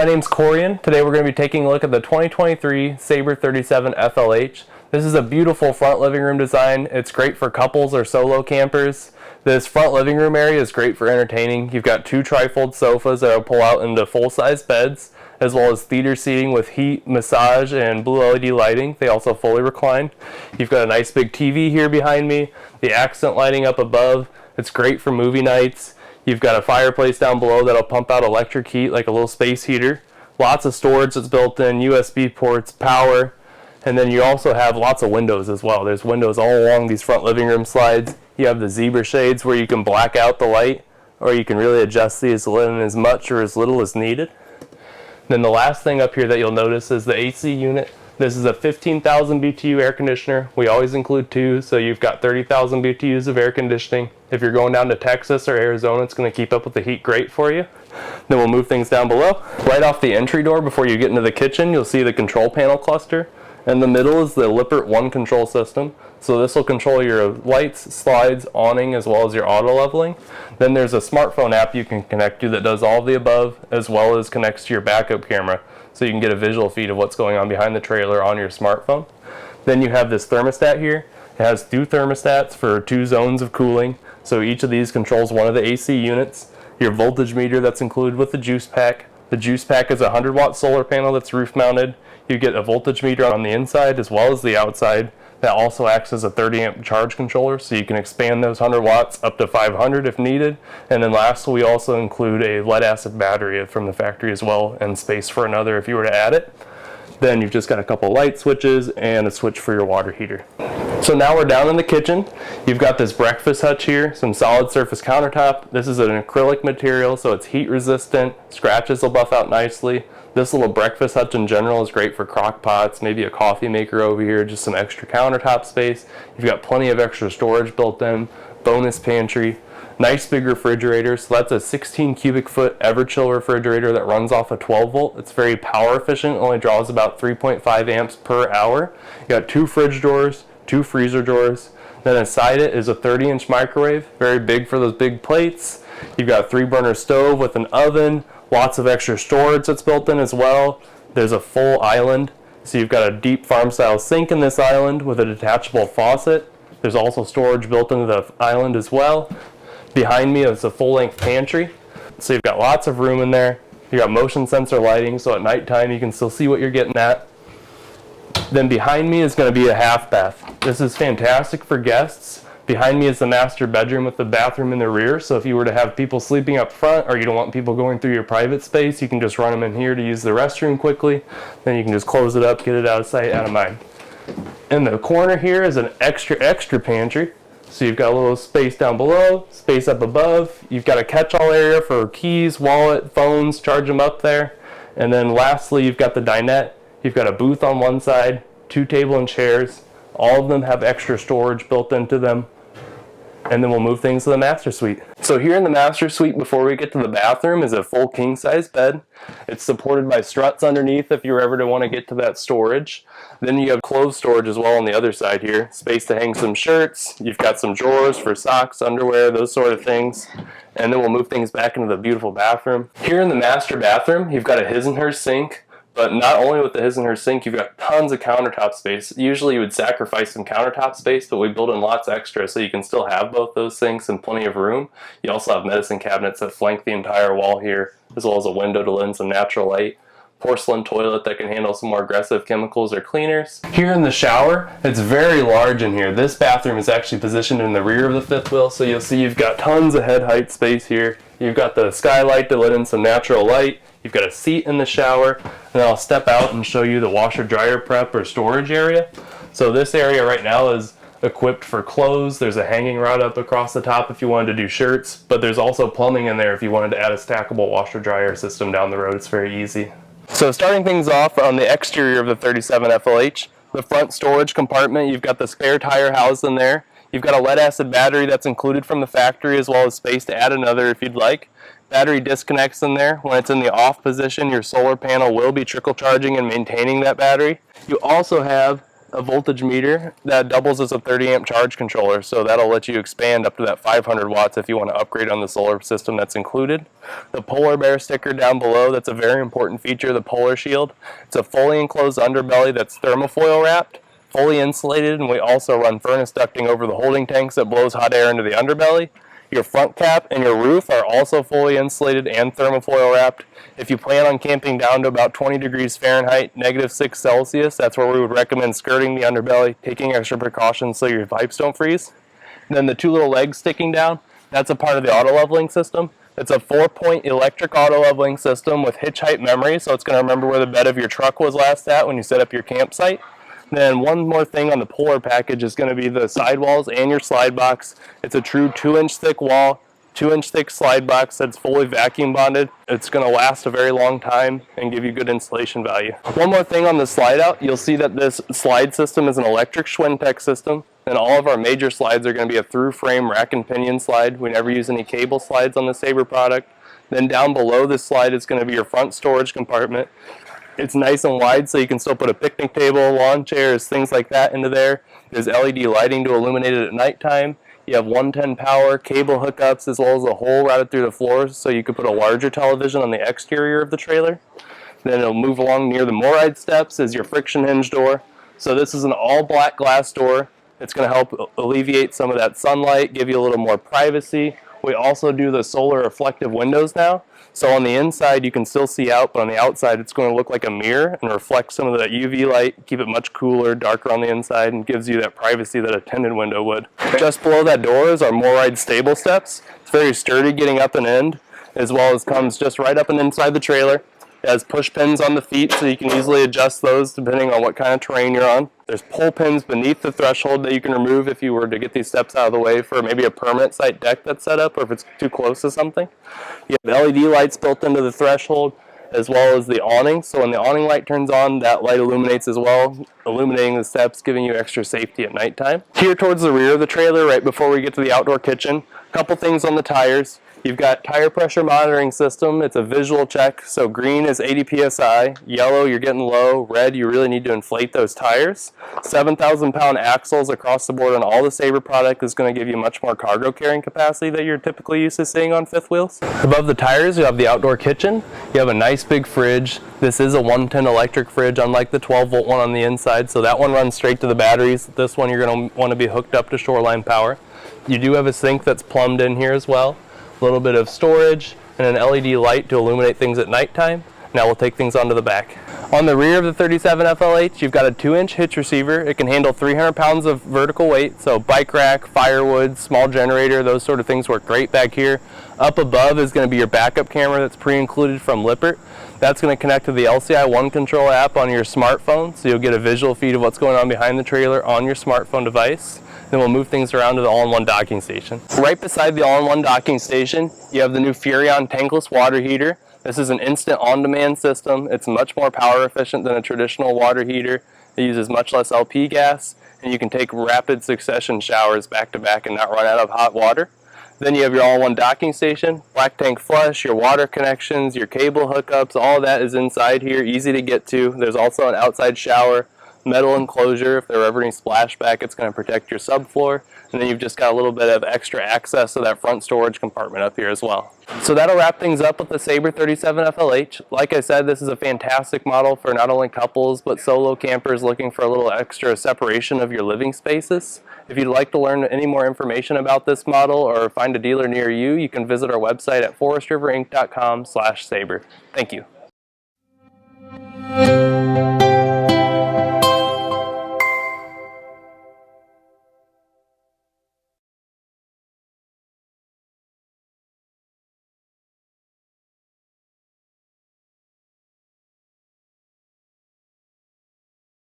name's Corian. Today we're going to be taking a look at the 2023 Sabre 37FLH. This is a beautiful front living room design. It's great for couples or solo campers. This front living room area is great for entertaining. You've got two trifold sofas that will pull out into full-size beds, as well as theater seating with heat, massage, and blue LED lighting. They also fully recline. You've got a nice big TV here behind me, the accent lighting up above. It's great for movie nights. You've got a fireplace down below that'll pump out electric heat like a little space heater. Lots of storage that's built in, USB ports, power, and then you also have lots of windows as well. There's windows all along these front living room slides. You have the zebra shades where you can black out the light, or you can really adjust these in as much or as little as needed. Then the last thing up here that you'll notice is the AC unit. This is a 15,000 BTU air conditioner. We always include two, so you've got 30,000 BTUs of air conditioning. If you're going down to Texas or Arizona, it's going to keep up with the heat great for you. Then we'll move things down below. Right off the entry door before you get into the kitchen, you'll see the control panel cluster. In the middle is the Lippert One control system. So this will control your lights, slides, awning, as well as your auto leveling. Then there's a smartphone app you can connect to that does all of the above, as well as connects to your backup camera, so you can get a visual feed of what's going on behind the trailer on your smartphone. Then you have this thermostat here. It has two thermostats for two zones of cooling, so each of these controls one of the AC units. Your voltage meter that's included with the juice pack. The juice pack is a 100-watt solar panel that's roof mounted. You get a voltage meter on the inside as well as the outside. That also acts as a 30-amp charge controller, so you can expand those 100 watts up to 500 if needed. And then lastly, we also include a lead-acid battery from the factory as well, and space for another if you were to add it. Then you've just got a couple light switches and a switch for your water heater. So now we're down in the kitchen. You've got this breakfast hutch here, some solid surface countertop. This is an acrylic material, so it's heat resistant. Scratches will buff out nicely. This little breakfast hutch in general is great for crock pots, maybe a coffee maker over here, just some extra countertop space. You've got plenty of extra storage built in, bonus pantry, nice big refrigerator. So that's a 16 cubic foot Everchill refrigerator that runs off a 12 volt. It's very power efficient, only draws about 3.5 amps per hour. You got two fridge doors, two freezer doors. Then inside it is a 30-inch microwave, very big for those big plates. You've got a 3-burner stove with an oven, lots of extra storage that's built in as well. There's a full island, so you've got a deep farm-style sink in this island with a detachable faucet. There's also storage built into the island as well. Behind me is a full-length pantry, so you've got lots of room in there. You've got motion sensor lighting, so at nighttime you can still see what you're getting at. Then behind me is going to be a half bath. This is fantastic for guests. Behind me is the master bedroom with the bathroom in the rear, so if you were to have people sleeping up front or you don't want people going through your private space, you can just run them in here to use the restroom quickly. Then you can just close it up, get it out of sight, out of mind. In the corner here is an extra pantry. So you've got a little space down below, space up above. You've got a catch-all area for keys, wallet, phones, charge them up there. And then lastly, you've got the dinette. You've got a booth on one side, two table and chairs. All of them have extra storage built into them. And then we'll move things to the master suite. So here in the master suite, before we get to the bathroom, is a full king-size bed. It's supported by struts underneath if you're ever to want to get to that storage. Then you have clothes storage as well on the other side here. Space to hang some shirts. You've got some drawers for socks, underwear, those sort of things. And then we'll move things back into the beautiful bathroom. Here in the master bathroom, you've got a his and her sink. But not only with the his and her sink, you've got tons of countertop space. Usually you would sacrifice some countertop space, but we build in lots extra so you can still have both those sinks and plenty of room. You also have medicine cabinets that flank the entire wall here, as well as a window to let in some natural light. Porcelain toilet that can handle some more aggressive chemicals or cleaners. Here in the shower, it's very large in here. This bathroom is actually positioned in the rear of the fifth wheel, so you'll see you've got tons of head height space here. You've got the skylight to let in some natural light. You've got a seat in the shower, and then I'll step out and show you the washer dryer prep or storage area. So this area right now is equipped for clothes. There's a hanging rod up across the top if you wanted to do shirts, but there's also plumbing in there if you wanted to add a stackable washer dryer system down the road. It's very easy. So starting things off on the exterior of the 37FLH, the front storage compartment, you've got the spare tire housed in there. You've got a lead-acid battery that's included from the factory, as well as space to add another if you'd like. Battery disconnects in there. When it's in the off position, your solar panel will be trickle charging and maintaining that battery. You also have a voltage meter that doubles as a 30 amp charge controller, so that'll let you expand up to that 500 watts if you want to upgrade on the solar system that's included. The polar bear sticker down below, that's a very important feature, the polar shield. It's a fully enclosed underbelly that's thermofoil wrapped, fully insulated, and we also run furnace ducting over the holding tanks that blows hot air into the underbelly. Your front cap and your roof are also fully insulated and thermofoil wrapped. If you plan on camping down to about 20 degrees Fahrenheit, -6 Celsius, that's where we would recommend skirting the underbelly, taking extra precautions so your pipes don't freeze. And then the two little legs sticking down, that's a part of the auto leveling system. It's a 4-point electric auto leveling system with hitch height memory, so it's going to remember where the bed of your truck was last at when you set up your campsite. Then one more thing on the Polar package is going to be the sidewalls and your slide box. It's a true 2-inch thick wall, 2-inch thick slide box that's fully vacuum bonded. It's going to last a very long time and give you good insulation value. One more thing on the slide out, you'll see that this slide system is an electric Schwintek system, and all of our major slides are going to be a through frame rack and pinion slide. We never use any cable slides on the Sabre product. Then down below this slide is going to be your front storage compartment. It's nice and wide, so you can still put a picnic table, lawn chairs, things like that into there. There's LED lighting to illuminate it at nighttime. You have 110 power, cable hookups, as well as a hole routed through the floors, so you could put a larger television on the exterior of the trailer. Then it'll move along near the Moride steps is your friction hinge door. So this is an all black glass door. It's going to help alleviate some of that sunlight, give you a little more privacy. We also do the solar reflective windows now. So on the inside you can still see out, but on the outside it's going to look like a mirror and reflect some of that UV light, keep it much cooler, darker on the inside, and gives you that privacy that a tinted window would. Just below that door is our Moride stable steps. It's very sturdy getting up and in, as well as comes just right up and inside the trailer. It has push pins on the feet, so you can easily adjust those depending on what kind of terrain you're on. There's pull pins beneath the threshold that you can remove if you were to get these steps out of the way for maybe a permanent site deck that's set up, or if it's too close to something. You have LED lights built into the threshold, as well as the awning. So when the awning light turns on, that light illuminates as well, illuminating the steps, giving you extra safety at nighttime. Here towards the rear of the trailer, right before we get to the outdoor kitchen, a couple things on the tires. You've got tire pressure monitoring system. It's a visual check. So green is 80 psi, yellow you're getting low, red you really need to inflate those tires. 7,000 pound axles across the board on all the Sabre product is going to give you much more cargo carrying capacity that you're typically used to seeing on fifth wheels. Above the tires you have the outdoor kitchen. You have a nice big fridge. This is a 110 electric fridge, unlike the 12 volt one on the inside, so that one runs straight to the batteries. This one you're going to want to be hooked up to shoreline power. You do have a sink that's plumbed in here as well. A little bit of storage and an LED light to illuminate things at nighttime. Now we'll take things onto the back. On the rear of the 37FLH, you've got a 2-inch hitch receiver. It can handle 300 pounds of vertical weight, so bike rack, firewood, small generator, those sort of things work great back here. Up above is going to be your backup camera that's pre-included from Lippert. That's going to connect to the LCI One Control app on your smartphone, so you'll get a visual feed of what's going on behind the trailer on your smartphone device. Then we'll move things around to the all-in-one docking station. Right beside the all-in-one docking station, you have the new Furrion tankless water heater. This is an instant on-demand system. It's much more power efficient than a traditional water heater. It uses much less LP gas, and you can take rapid succession showers back to back and not run out of hot water. Then you have your all-in-one docking station, black tank flush, your water connections, your cable hookups, all that is inside here, easy to get to. There's also an outside shower, metal enclosure. If there were ever any splashback, it's going to protect your subfloor. And then you've just got a little bit of extra access to that front storage compartment up here as well. So that'll wrap things up with the Sabre 37FLH. Like I said, this is a fantastic model for not only couples, but solo campers looking for a little extra separation of your living spaces. If you'd like to learn any more information about this model or find a dealer near you, you can visit our website at forestriverinc.com/Sabre. Thank you.